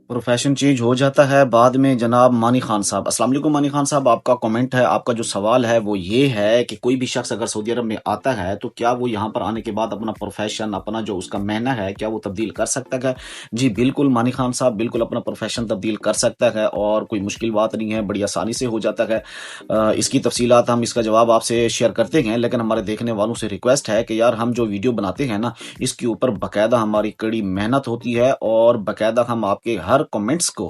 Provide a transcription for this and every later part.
Profession change हो जाता है बाद में जनाब मानी खान साहब। अस्सलाम वालेकुम मानी खान साहब, आपका कमेंट है, आपका जो सवाल है वो ये है कि कोई भी शख्स अगर सऊदी अरब में आता है तो क्या वो यहाँ पर आने के बाद अपना प्रोफेशन, अपना जो उसका मेहनत है, क्या वो तब्दील कर सकता है? जी बिल्कुल मानी खान साहब, बिल्कुल अपना प्रोफेशन तब्दील कर सकता है और कोई मुश्किल बात नहीं है, बड़ी आसानी से हो जाता है। इसकी तफसीलात हम इसका जवाब आपसे शेयर करते हैं, लेकिन हमारे देखने वालों से रिक्वेस्ट है कि यार हम जो वीडियो बनाते हैं ना, इसके ऊपर बाकायदा हमारी कड़ी मेहनत होती है और बाकायदा हम आपके हर कमेंट्स को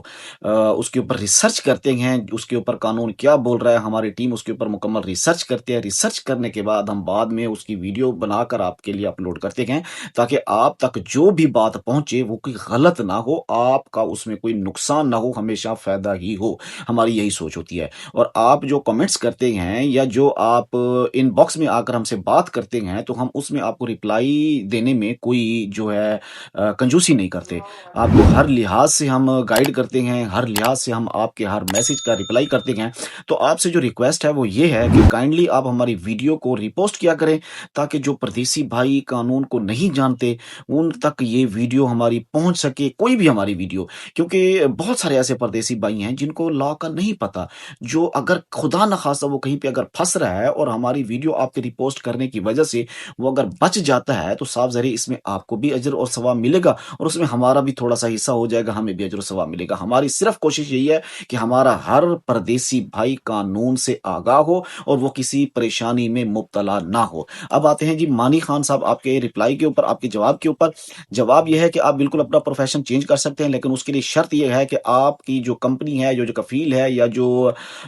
उसके ऊपर रिसर्च करते हैं, उसके ऊपर कानून क्या बोल रहा है, हमारी टीम उसके ऊपर मुकम्मल रिसर्च करती है। रिसर्च करने के बाद हम बाद में उसकी वीडियो बनाकर आपके लिए अपलोड करते हैं, ताकि आप तक जो भी बात पहुंचे वो कोई गलत ना हो, आपका उसमें कोई नुकसान ना हो, हमेशा फायदा ही हो। हमारी यही सोच होती है। और आप जो कमेंट्स करते हैं या जो आप इनबॉक्स में आकर हमसे बात करते हैं, तो हम उसमें आपको रिप्लाई देने में कोई जो है कंजूसी नहीं करते। आपको हर लिहाज से हम गाइड करते हैं, हर लिहाज से हम आपके हर मैसेज का रिप्लाई करते हैं। तो आपसे जो रिक्वेस्ट है वो ये है कि काइंडली आप हमारी वीडियो को रिपोस्ट किया करें, ताकि जो परदेसी भाई कानून को नहीं जानते, उन तक ये वीडियो हमारी पहुँच सके, कोई भी हमारी वीडियो। क्योंकि बहुत सारे ऐसे परदेसी भाई हैं जिनको लॉ का नहीं पता, जो अगर खुदा न खास्ता वो कहीं पे अगर फँस रहा है और हमारी वीडियो आपके रिपोस्ट करने की वजह से वो अगर बच जाता है, तो साफ ज़ाहिर है इसमें आपको भी अजर और सवाब मिलेगा और उसमें हमारा भी थोड़ा-सा हिस्सा हो जाएगा, हमें भी अजर और सवाब मिलेगा। हमारी सिर्फ़ कोशिश यही है कि हमारा हर परदेसी भाई कानून से आगाह हो और वो किसी परेशानी में मुब्तला ना हो। अब आते हैं जी मानी खान साहब आपके रिप्लाई के ऊपर, आपके जवाब के ऊपर। जवाब ये है कि आप बिल्कुल अपना प्रोफ़ेशन चेंज कर सकते हैं, लेकिन उसके लिए शर्त ये है कि आपकी जो कंपनी है, जो कफ़ील है या जो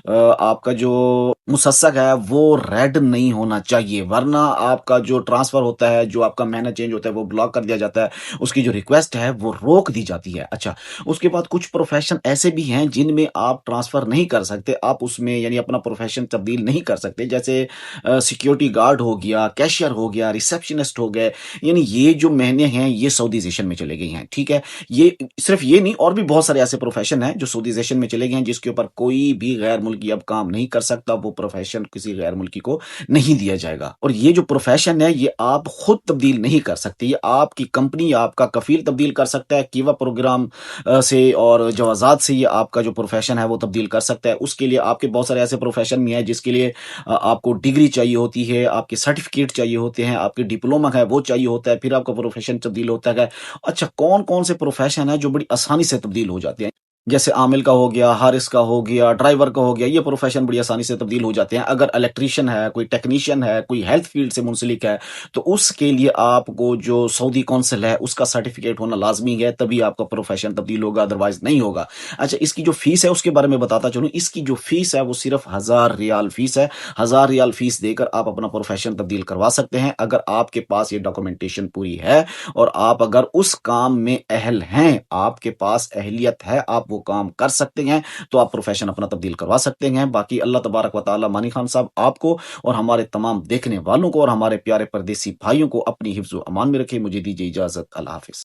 आपका जो मुसस्सक है वो रेड नहीं होना चाहिए, वरना आपका जो ट्रांसफ़र होता है, जो आपका मैनेज चेंज होता है वो ब्लॉक कर दिया जाता है, उसकी जो रिक्वेस्ट है वो रोक दी जाती है। अच्छा, उसके बाद कुछ प्रोफ़ेशन ऐसे भी हैं जिनमें आप ट्रांसफ़र नहीं कर सकते, आप उसमें यानी अपना प्रोफ़ेशन तब्दील नहीं कर सकते, जैसे सिक्योरिटी गार्ड हो गया, कैशियर हो गया, रिसेप्शनिस्ट हो गए, यानी ये जो महीने हैं ये सऊदीज़ेशन में चले गए हैं, ठीक है? ये सिर्फ़ ये नहीं, और भी बहुत सारे ऐसे प्रोफ़ेशन हैं जो सऊदीज़ेशन में चले गए हैं, जिसके ऊपर कोई भी गैर मुल्की अब काम नहीं कर सकता, वो प्रोफ़ेशन किसी गैर मुल्की को नहीं दिया जाएगा। और ये जो प्रोफ़ेशन है ये आप खुद तब्दील नहीं कर सकते, ये आपकी कंपनी, आपका कफ़ील तब्दील कर सकता है, कीवा प्रोग्राम से और जवाज़ात से ये आपका जो प्रोफ़ेशन है वो तब्दील कर सकता है। उसके लिए आपके बहुत सारे ऐसे प्रोफ़ेशन भी हैं जिसके लिए आपको डिग्री चाहिए होती है, आपके सर्टिफ़िकेट चाहिए होते हैं, आपके डिप्लोमा है वो चाहिए होता है, फिर आपका प्रोफ़ेशन तब्दील होता है। अच्छा, कौन-कौन से प्रोफ़ेशन हैं जो बड़ी आसानी से तब्दील हो जाते हैं? जैसे आमिल का हो गया, हारिस का हो गया, ड्राइवर का हो गया, ये प्रोफ़ेशन बड़ी आसानी से तब्दील हो जाते हैं। अगर इलेक्ट्रीशियन है, कोई टेक्नीशियन है, कोई हेल्थ फ़ील्ड से मुंसलिक है, तो उसके लिए आपको जो सऊदी कौंसल है, उसका सर्टिफ़िकेट होना लाज़मी है, तभी आपका प्रोफ़ेशन तब्दील होगा, अदरवाइज़ नहीं होगा। अच्छा, इसकी जो फ़ीस है, उसके बारे में बताता चलूँ। इसकी जो फ़ीस है, वो सिर्फ़ 1000 रियाल फ़ीस है। 1000 रियाल फ़ीस देकर आप अपना प्रोफ़ेशन तब्दील करवा सकते हैं, अगर आपके पास ये डॉक्यूमेंटेशन पूरी है और आप अगर उस काम में अहल हैं, आपके पास अहलियत है, आप वो काम कर सकते हैं, तो आप प्रोफ़ेशन अपना तब्दील करवा सकते हैं। बाकी अल्लाह तबारक व तआला मानी खान साहब आपको और हमारे तमाम देखने वालों को और हमारे प्यारे परदेसी भाइयों को अपनी हिफ्ज़ व अमान में रखे। मुझे दीजिए इजाज़त। अल्लाह हाफ़िज़।